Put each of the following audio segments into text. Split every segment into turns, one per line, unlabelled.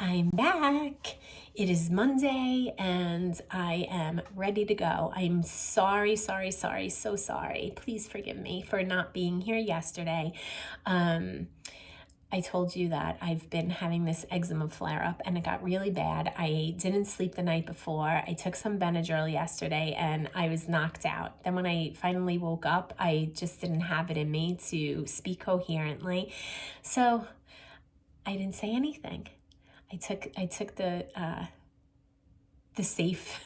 I'm back. It is Monday and I am ready to go. I'm sorry, so sorry. Please forgive me for not being here yesterday. I told you that I've been having this eczema flare up and it got really bad. I didn't sleep the night before. I took some Benadryl yesterday and I was knocked out. Then when I finally woke up, I just didn't have it in me to speak coherently. So I didn't say anything. I took the safe.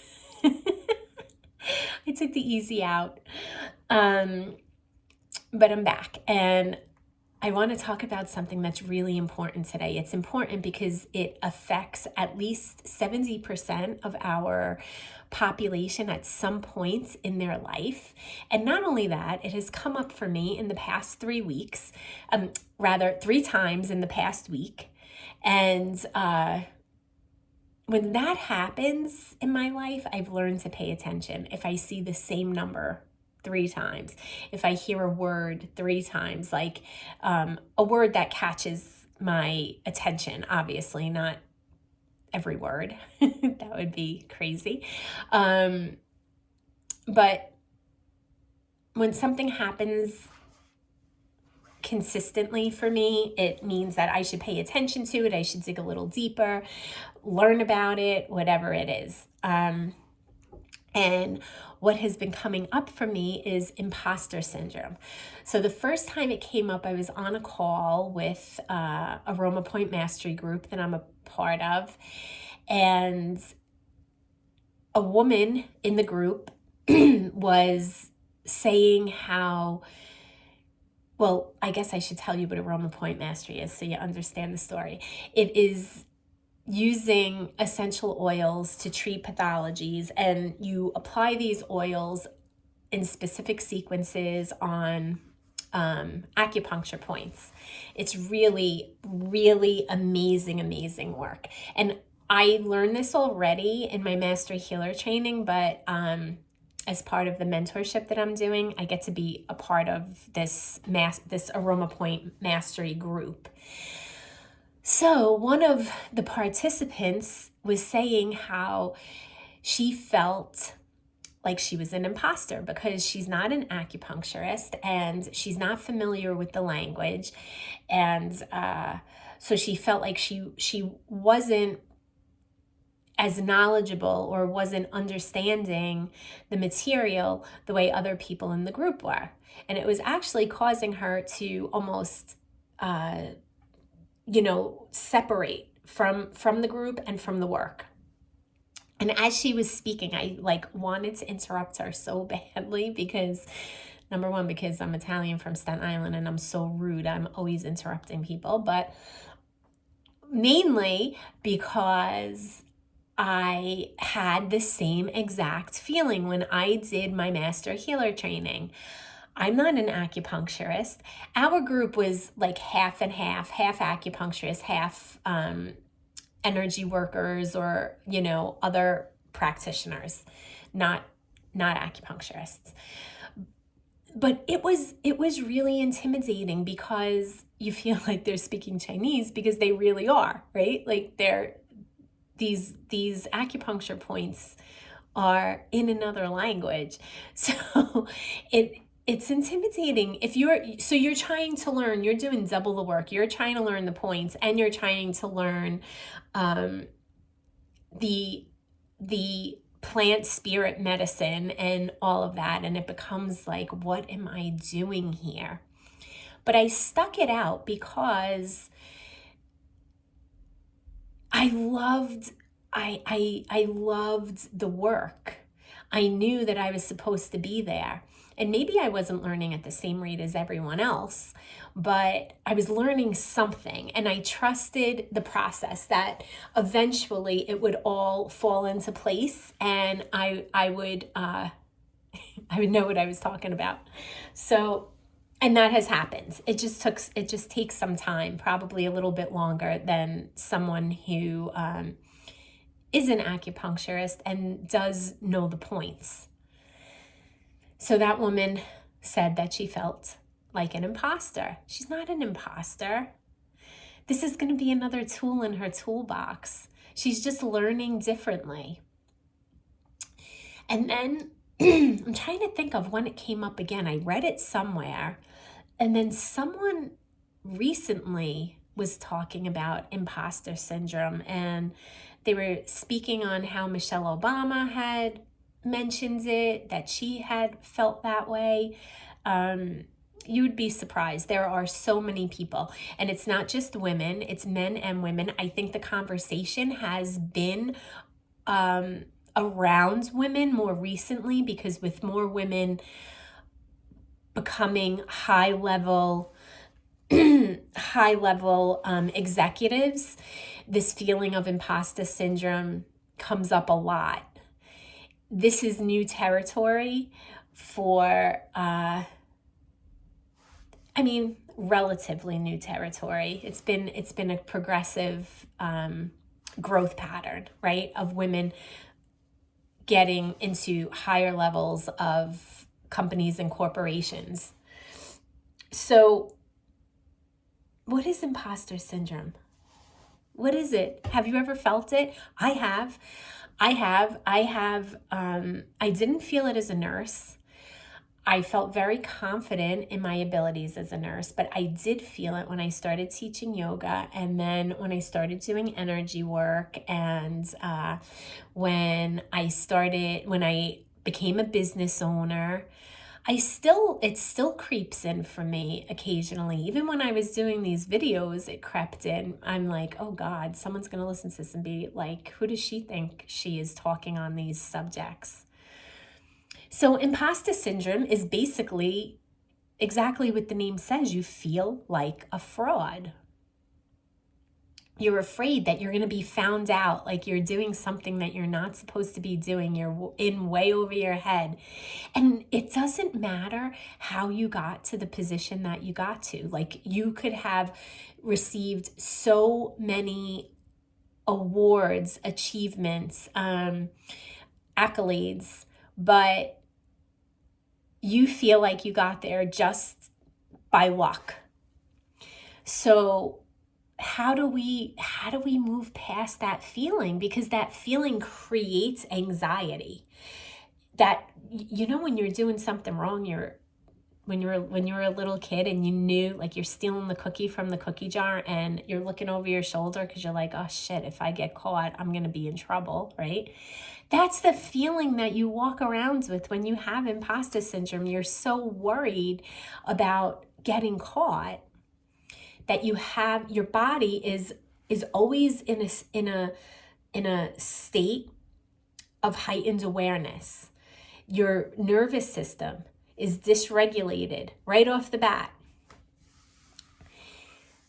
I took the easy out. But I'm back and I want to talk about something that's really important today. It's important because it affects at least 70% of our population at some point in their life. And not only that, it has come up for me in the past 3 weeks, rather 3 times in the past week. And when that happens in my life, I've learned to pay attention. If I see the same number 3 times, if I hear a word 3 times, like a word that catches my attention, obviously not every word, that would be crazy. But when something happens consistently for me, it means that I should pay attention to it. I should dig a little deeper, learn about it, whatever it is. And what has been coming up for me is imposter syndrome. So the first time it came up, I was on a call with Aroma Point Mastery Group that I'm a part of. And a woman in the group was saying how, well, I guess I should tell you what Aroma Point Mastery is so you understand the story. It is using essential oils to treat pathologies, and you apply these oils in specific sequences on acupuncture points. It's really, really amazing work. And I learned this already in my Master Healer training, but as part of the mentorship that I'm doing, I get to be a part of this Aroma Point Mastery group. So one of the participants was saying how she felt like she was an imposter because she's not an acupuncturist and she's not familiar with the language. And so she felt like she wasn't as knowledgeable or wasn't understanding the material the way other people in the group were. And it was actually causing her to almost separate from the group and from the work. And as she was speaking, I wanted to interrupt her so badly because, number one, because I'm Italian from Staten Island and I'm so rude. I'm always interrupting people, but mainly because I had the same exact feeling when I did my Master Healer training. I'm not an acupuncturist. Our group was like half and half acupuncturists, half energy workers or, other practitioners, not acupuncturists. But it was really intimidating because you feel like they're speaking Chinese because they really are, right? Like these acupuncture points are in another language. So it's intimidating if you're trying to learn, you're doing double the work. You're trying to learn the points and you're trying to learn the plant spirit medicine and all of that. And it becomes like, what am I doing here? But I stuck it out because I loved the work. I knew that I was supposed to be there. And maybe I wasn't learning at the same rate as everyone else, but I was learning something and I trusted the process that eventually it would all fall into place and I would know what I was talking about. So, and that has happened. It just takes some time, probably a little bit longer than someone who is an acupuncturist and does know the points. So that woman said that she felt like an imposter. She's not an imposter. This is going to be another tool in her toolbox. She's just learning differently. And then I'm trying to think of when it came up again. I read it somewhere, and then someone recently was talking about imposter syndrome, and they were speaking on how Michelle Obama had mentioned it, that she had felt that way. You would be surprised. There are so many people, and it's not just women, it's men and women. I think the conversation has been around women more recently, because with more women becoming high level executives, this feeling of imposter syndrome comes up a lot. This is new territory for relatively new territory. It's been a progressive growth pattern, right, of women getting into higher levels of companies and corporations. So what is imposter syndrome? What is it? Have you ever felt it? I have. I didn't feel it as a nurse. I felt very confident in my abilities as a nurse, but I did feel it when I started teaching yoga, and then when I started doing energy work, and when I became a business owner. It still creeps in for me occasionally. Even when I was doing these videos, it crept in. I'm like, oh God, someone's going to listen to this and be like, who does she think she is talking on these subjects? So imposter syndrome is basically exactly what the name says. You feel like a fraud. You're afraid that you're going to be found out, like you're doing something that you're not supposed to be doing. You're in way over your head. And it doesn't matter how you got to the position that you got to. Like, you could have received so many awards, achievements, accolades, but you feel like you got there just by luck. So how do we move past that feeling? Because that feeling creates anxiety. That, when you're doing something wrong, when you're a little kid and you knew, like, you're stealing the cookie from the cookie jar and you're looking over your shoulder because you're like, oh shit, if I get caught, I'm going to be in trouble, right? That's the feeling that you walk around with when you have imposter syndrome. You're so worried about getting caught that your body is always in a state of heightened awareness. Your nervous system is dysregulated right off the bat.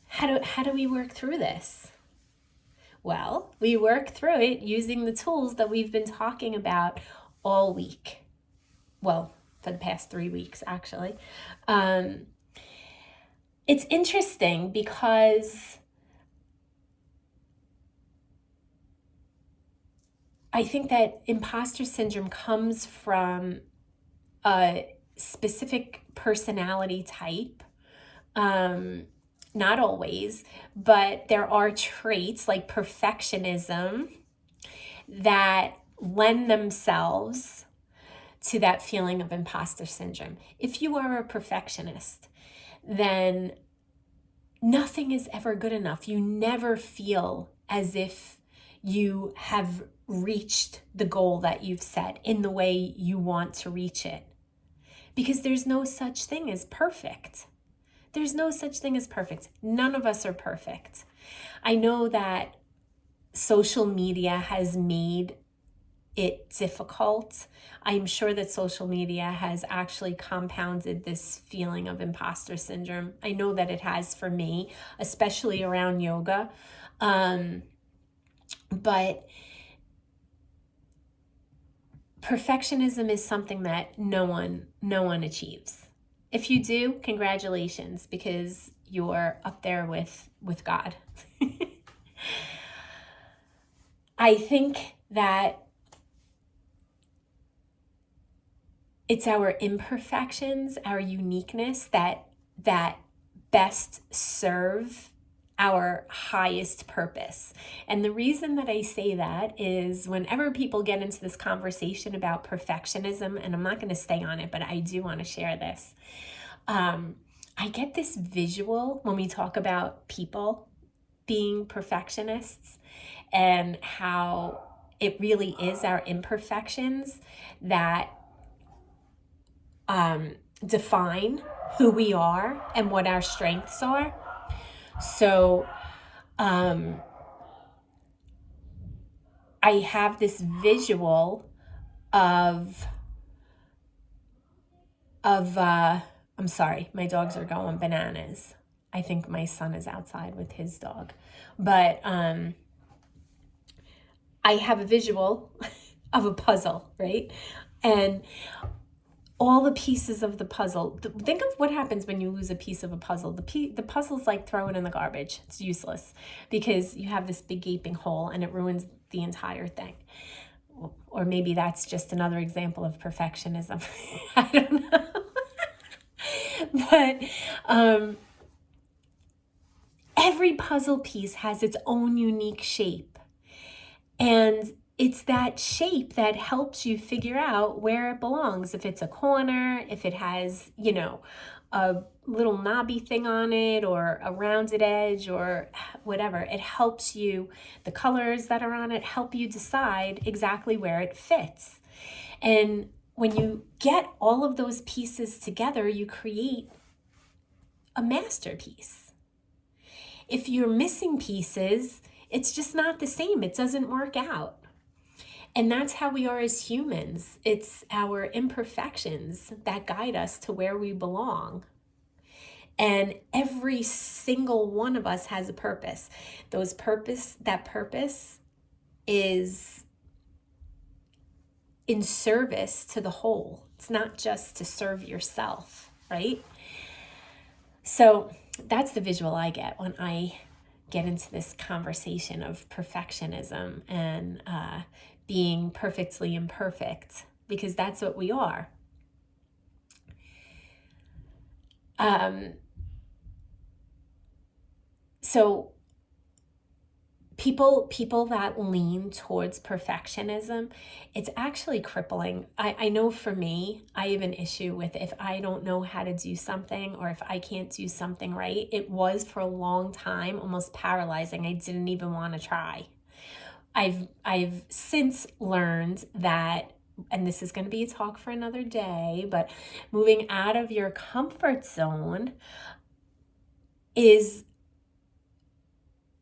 How do we work through this? Well, we work through it using the tools that we've been talking about all week. Well, for the past 3 weeks, actually. It's interesting because I think that imposter syndrome comes from a specific personality type. Not always, but there are traits like perfectionism that lend themselves to that feeling of imposter syndrome. If you are a perfectionist, then nothing is ever good enough. You never feel as if you have reached the goal that you've set in the way you want to reach it. Because there's no such thing as perfect. There's no such thing as perfect. None of us are perfect. I know that social media has made it difficult. I'm sure that social media has actually compounded this feeling of imposter syndrome. I know that it has for me, especially around yoga. But perfectionism is something that no one achieves. If you do, congratulations, because you're up there with God. I think that it's our imperfections, our uniqueness that best serve our highest purpose. And the reason that I say that is whenever people get into this conversation about perfectionism, and I'm not going to stay on it, but I do want to share this. I get this visual when we talk about people being perfectionists and how it really is our imperfections that define who we are and what our strengths are. So I have this visual of I'm sorry, my dogs are going bananas. I think my son is outside with his dog. But I have a visual of a puzzle, right? And all the pieces of the puzzle. Think of what happens when you lose a piece of a puzzle. The puzzle's like throw it in the garbage. It's useless because you have this big gaping hole and it ruins the entire thing. Or maybe that's just another example of perfectionism. I don't know. But every puzzle piece has its own unique shape. And it's that shape that helps you figure out where it belongs. If it's a corner, if it has, a little knobby thing on it or a rounded edge or whatever, it helps you, the colors that are on it help you decide exactly where it fits. And when you get all of those pieces together, you create a masterpiece. If you're missing pieces, it's just not the same. It doesn't work out. And that's how we are as humans. It's our imperfections that guide us to where we belong. And every single one of us has a purpose. That purpose is in service to the whole. It's not just to serve yourself, right? So that's the visual I get when I get into this conversation of perfectionism and being perfectly imperfect, because that's what we are. So people that lean towards perfectionism, it's actually crippling. I know for me, I have an issue with if I don't know how to do something or if I can't do something right. It was for a long time almost paralyzing. I didn't even want to try. I've since learned that, and this is going to be a talk for another day, but moving out of your comfort zone is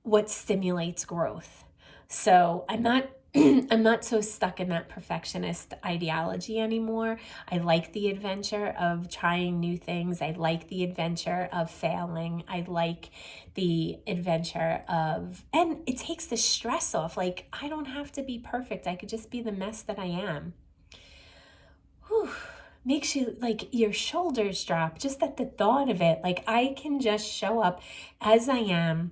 what stimulates growth. So I'm not so stuck in that perfectionist ideology anymore. I like the adventure of trying new things. I like the adventure of failing. I like the adventure of, and it takes the stress off. Like, I don't have to be perfect. I could just be the mess that I am. Whew. Makes you, like, your shoulders drop just at the thought of it. Like, I can just show up as I am,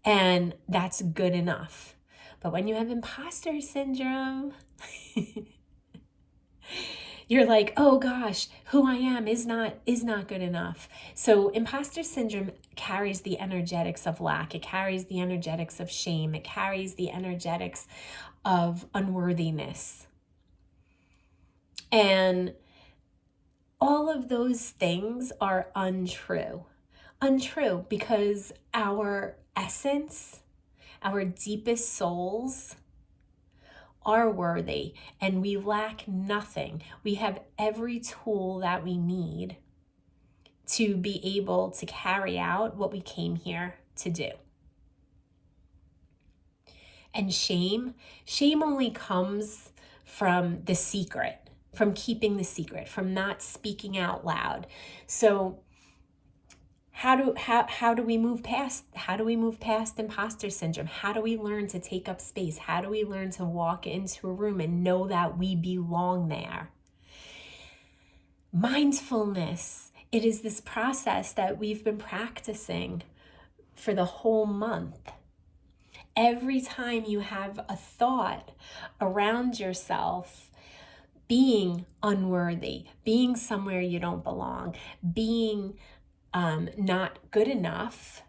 and that's good enough. But when you have imposter syndrome, you're like, oh gosh, who I am is not good enough. So imposter syndrome carries the energetics of lack. It carries the energetics of shame. It carries the energetics of unworthiness. And all of those things are untrue. Untrue because our essence, our deepest souls are worthy and we lack nothing. We have every tool that we need to be able to carry out what we came here to do. And shame only comes from the secret, from keeping the secret, from not speaking out loud. So how do we move past imposter syndrome? How do we learn to take up space? How do we learn to walk into a room and know that we belong there? Mindfulness. It is this process that we've been practicing for the whole month. Every time you have a thought around yourself being unworthy, being somewhere you don't belong, being not good enough,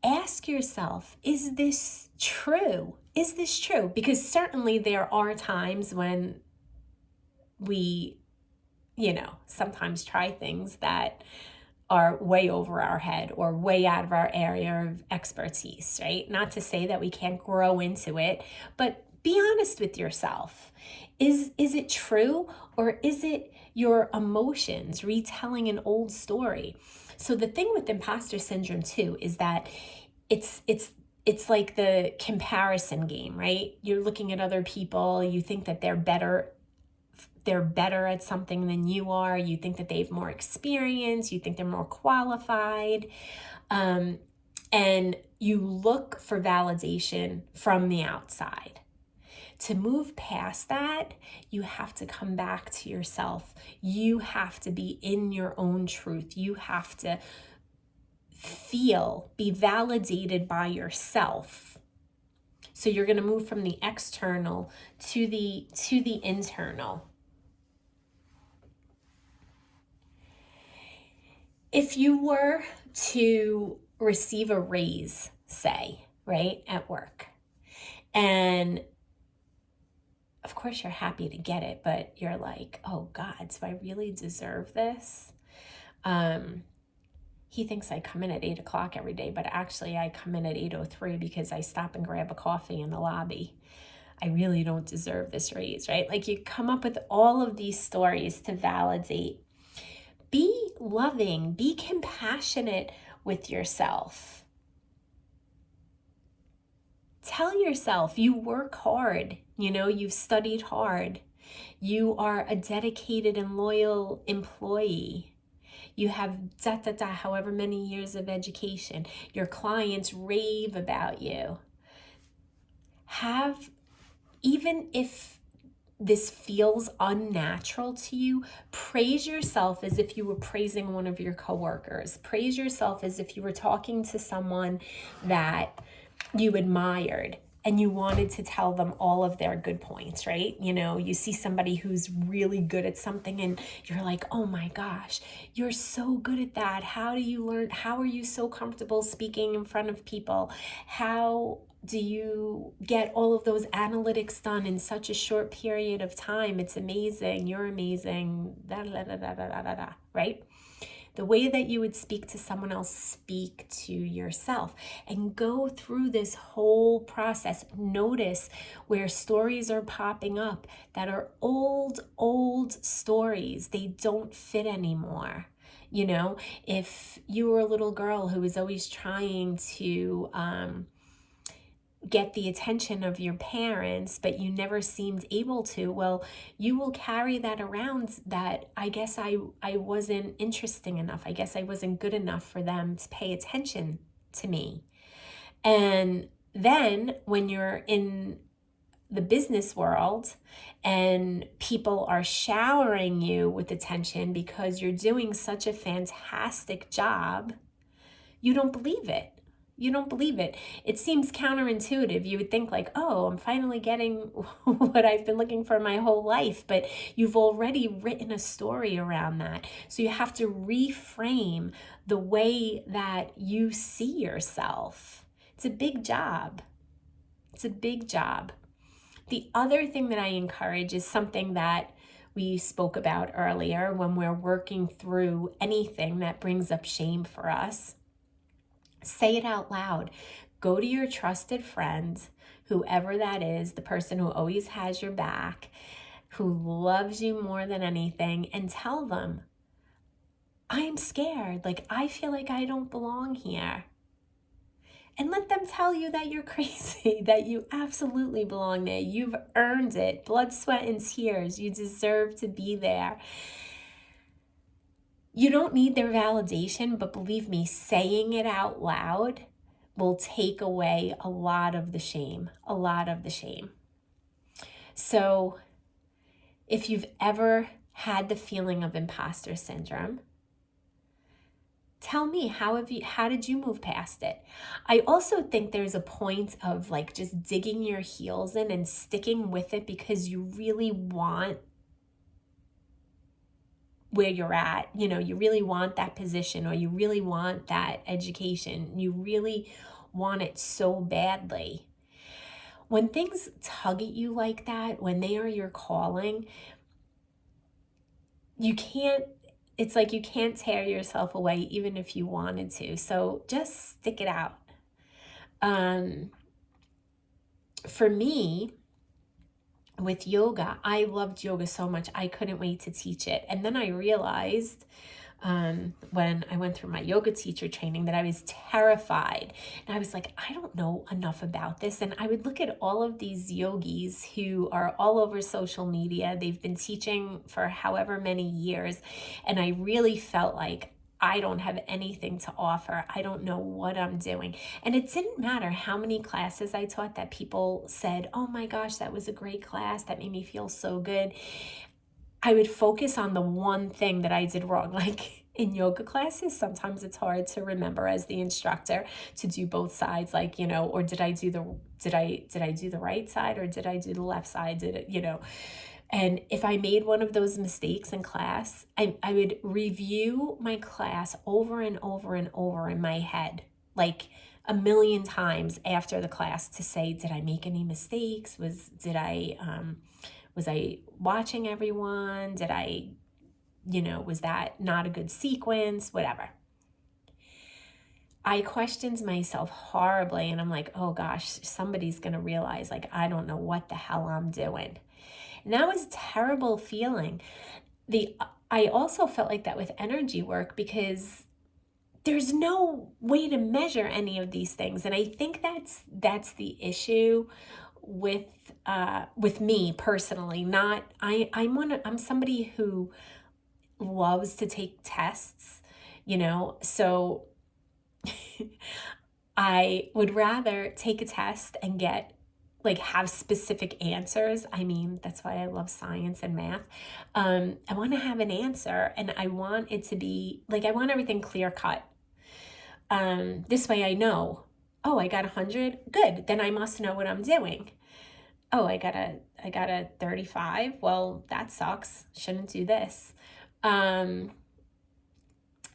ask yourself, is this true? Is this true? Because certainly there are times when we, sometimes try things that are way over our head or way out of our area of expertise, right? Not to say that we can't grow into it, but be honest with yourself. Is it true, or is it your emotions retelling an old story? So the thing with imposter syndrome too is that it's like the comparison game, right? You're looking at other people, you think that they're better at something than you are. You think that they have more experience. You think they're more qualified. And you look for validation from the outside. To move past that, you have to come back to yourself. You have to be in your own truth. You have to be validated by yourself. So you're going to move from the external to the internal. If you were to receive a raise, say, right, at work, and of course you're happy to get it, but you're like, oh God, do I really deserve this? He thinks I come in at 8 o'clock every day, but actually I come in at 8:03 because I stop and grab a coffee in the lobby. I really don't deserve this raise, right? Like, you come up with all of these stories to validate. Be loving, be compassionate with yourself. Tell yourself you work hard, you've studied hard. You are a dedicated and loyal employee. You have however many years of education. Your clients rave about you. Even if this feels unnatural to you, praise yourself as if you were praising one of your coworkers. Praise yourself as if you were talking to someone that you admired and you wanted to tell them all of their good points, right? You see somebody who's really good at something and you're like, oh my gosh, you're so good at that. How do you learn? How are you so comfortable speaking in front of people? How do you get all of those analytics done in such a short period of time? It's amazing. You're amazing. Right? The way that you would speak to someone else, speak to yourself, and go through this whole process. Notice where stories are popping up that are old stories. They don't fit anymore. If you were a little girl who was always trying to get the attention of your parents, but you never seemed able to, well, you will carry that around, that I guess I wasn't interesting enough. I guess I wasn't good enough for them to pay attention to me. And then when you're in the business world and people are showering you with attention because you're doing such a fantastic job, you don't believe it. It seems counterintuitive. You would think like, oh, I'm finally getting what I've been looking for my whole life, but you've already written a story around that. So you have to reframe the way that you see yourself. It's a big job. The other thing that I encourage is something that we spoke about earlier when we're working through anything that brings up shame for us. Say it out loud. Go to your trusted friend, whoever that is, the person who always has your back, who loves you more than anything, and tell them, I am scared. Like, I feel like I don't belong here. And let them tell you that you're crazy, that you absolutely belong there. You've earned it. Blood, sweat, and tears. You deserve to be there. You don't need their validation, but believe me, saying it out loud will take away a lot of the shame. So if you've ever had the feeling of imposter syndrome, tell me, how did you move past it? I also think there's a point of like just digging your heels in and sticking with it because you really want where you're at. You really want that position, or you really want that education. You really want it so badly. When things tug at you like that, when they are your calling, you can't, it's like you can't tear yourself away even if you wanted to. So just stick it out. For me, with yoga, I loved yoga so much. I couldn't wait to teach it. And then I realized when I went through my yoga teacher training that I was terrified. And I was like, I don't know enough about this. And I would look at all of these yogis who are all over social media. They've been teaching for however many years. And I really felt like I don't have anything to offer. I don't know what I'm doing. And it didn't matter how many classes I taught that people said, oh my gosh, that was a great class. That made me feel so good. I would focus on the one thing that I did wrong. Like in yoga classes, sometimes it's hard to remember as the instructor to do both sides, like, or did I do the right side or did I do the left side? Did it, and if I made one of those mistakes in class, I would review my class over and over and over in my head, like a million times after the class to say, did I make any mistakes? Was I watching everyone? Was that not a good sequence? Whatever. I questioned myself horribly and I'm like, oh gosh, somebody's going to realize like, I don't know what the hell I'm doing. And that was a terrible feeling. I also felt like that with energy work because there's no way to measure any of these things. And I think that's the issue with me personally. I'm somebody who loves to take tests, so I would rather take a test and get have specific answers. I mean, that's why I love science and math. I want to have an answer and I want it to be I want everything clear cut. This way I know, oh, I got 100. Good. Then I must know what I'm doing. Oh, I got a 35. Well, that sucks. Shouldn't do this.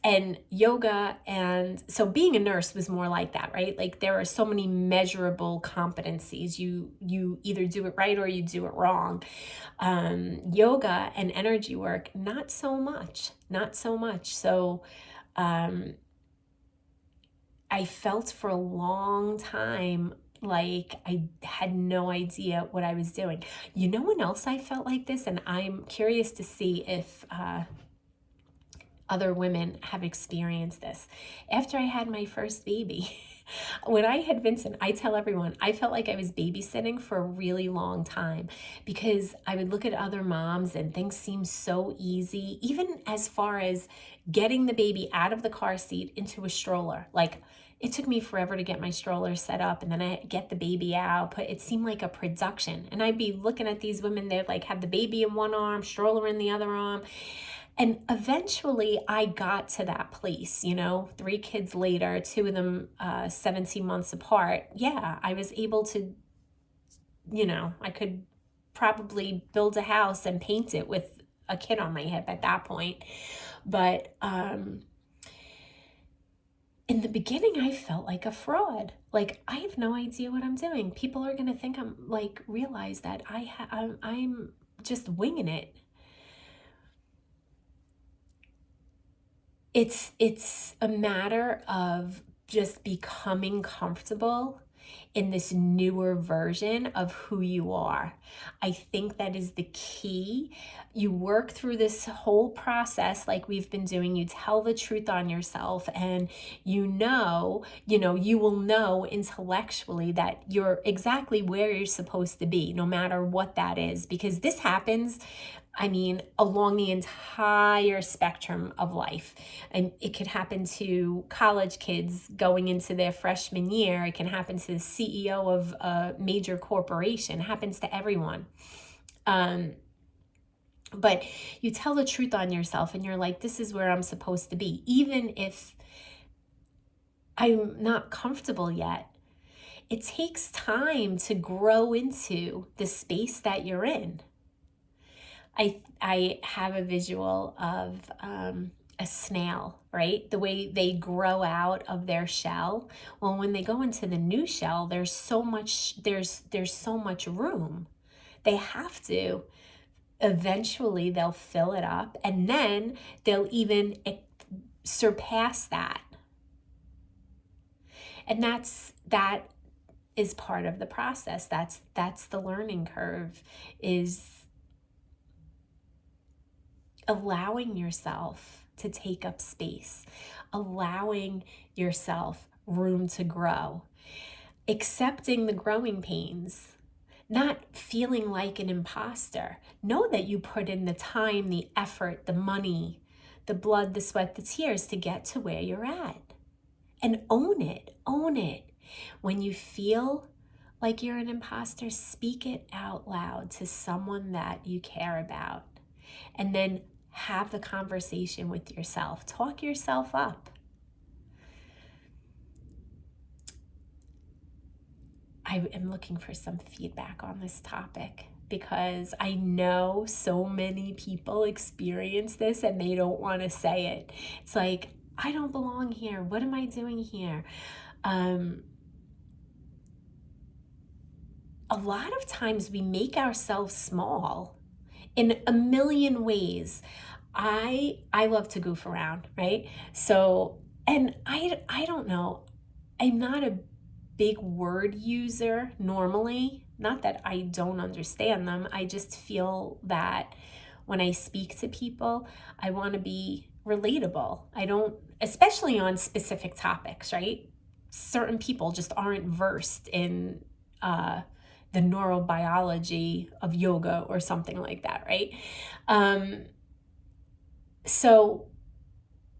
And yoga, and so being a nurse was more like that, right? Like there are so many measurable competencies. You either do it right or you do it wrong. Yoga and energy work, not so much. So I felt for a long time like I had no idea what I was doing. You know when else I felt like this? And I'm curious to see if other women have experienced this. After I had my first baby, when I had Vincent, I tell everyone, I felt like I was babysitting for a really long time because I would look at other moms and things seemed so easy, even as far as getting the baby out of the car seat into a stroller. Like it took me forever to get my stroller set up and then I get the baby out, but it seemed like a production. And I'd be looking at these women, they'd have the baby in one arm, stroller in the other arm. And eventually I got to that place, 3 kids later, 2 of them 17 months apart. Yeah, I was able to, I could probably build a house and paint it with a kid on my hip at that point. But in the beginning, I felt like a fraud. Like, I have no idea what I'm doing. People are going to think I'm realize that I'm just winging it. It's a matter of just becoming comfortable in this newer version of who you are. I think that is the key. You work through this whole process like we've been doing. You tell the truth on yourself and you will know intellectually that you're exactly where you're supposed to be, no matter what that is, because this happens along the entire spectrum of life. And it could happen to college kids going into their freshman year. It can happen to the CEO of a major corporation. It happens to everyone. But you tell the truth on yourself and you're like, this is where I'm supposed to be. Even if I'm not comfortable yet, it takes time to grow into the space that you're in. I have a visual of a snail, right? The way they grow out of their shell. Well, when they go into the new shell, there's so much room. They have to. Eventually they'll fill it up, and then they'll even surpass that. And that is part of the process. That's the learning curve, is allowing yourself to take up space, allowing yourself room to grow, accepting the growing pains, not feeling like an imposter. Know that you put in the time, the effort, the money, the blood, the sweat, the tears to get to where you're at. And own it, own it. When you feel like you're an imposter, speak it out loud to someone that you care about. And then have the conversation with yourself. Talk yourself up. I am looking for some feedback on this topic, because I know so many people experience this and they don't want to say it. It's like, I don't belong here. What am I doing here? A lot of times we make ourselves small in a million ways. I love to goof around, right? So, and I don't know, I'm not a big word user normally. Not that I don't understand them. I just feel that when I speak to people, I want to be relatable. I don't, especially on specific topics, right? Certain people just aren't versed in the neurobiology of yoga or something like that, right? So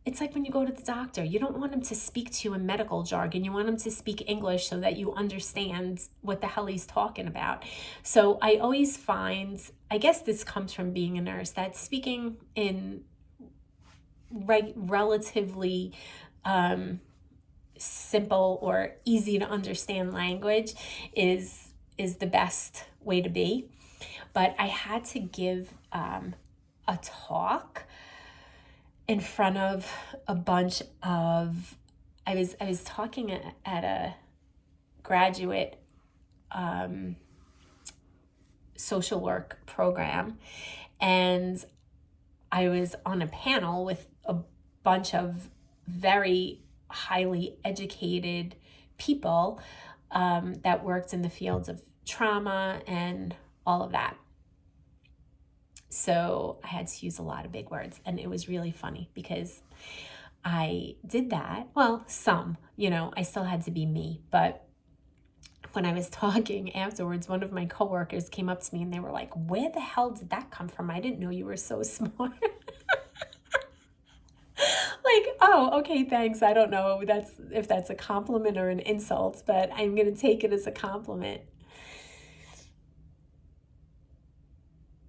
it's like when you go to the doctor, you don't want him to speak to you in medical jargon. You want him to speak English so that you understand what the hell he's talking about. So I always find, I guess this comes from being a nurse, that speaking in relatively simple or easy to understand language is the best way to be. But I had to give a talk in front of a bunch of, I was talking at a graduate social work program, and I was on a panel with a bunch of very highly educated people that worked in the fields of trauma and all of that. So I had to use a lot of big words, and it was really funny because I did that. Well, I still had to be me, but when I was talking afterwards, one of my coworkers came up to me and they were like, "Where the hell did that come from? I didn't know you were so smart." Like, oh, okay, thanks. I don't know if that's a compliment or an insult, but I'm going to take it as a compliment.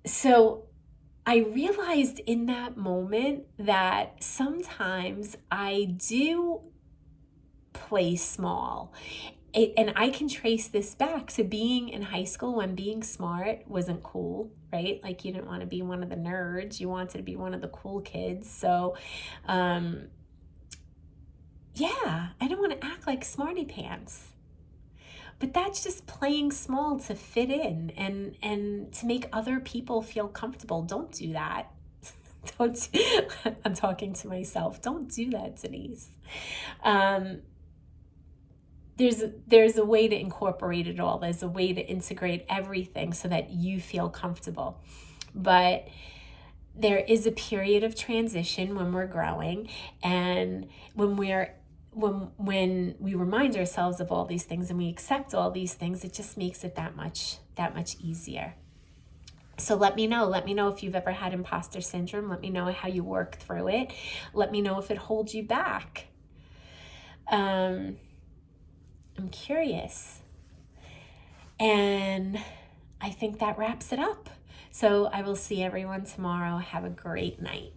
So I realized in that moment that sometimes I do play small. And I can trace this back to being in high school when being smart wasn't cool, right? Like, you didn't want to be one of the nerds. You wanted to be one of the cool kids. So, yeah, I don't want to act like smarty pants. But that's just playing small to fit in and to make other people feel comfortable. Don't do that. I'm talking to myself. Don't do that, Denise. There's a way to incorporate it all. There's a way to integrate everything so that you feel comfortable. But there is a period of transition when we're growing, and when we remind ourselves of all these things and we accept all these things, it just makes it that much easier. So let me know if you've ever had imposter syndrome. Let me know how you work through it. Let me know if it holds you back. I'm curious. And I think that wraps it up. So I will see everyone tomorrow. Have a great night.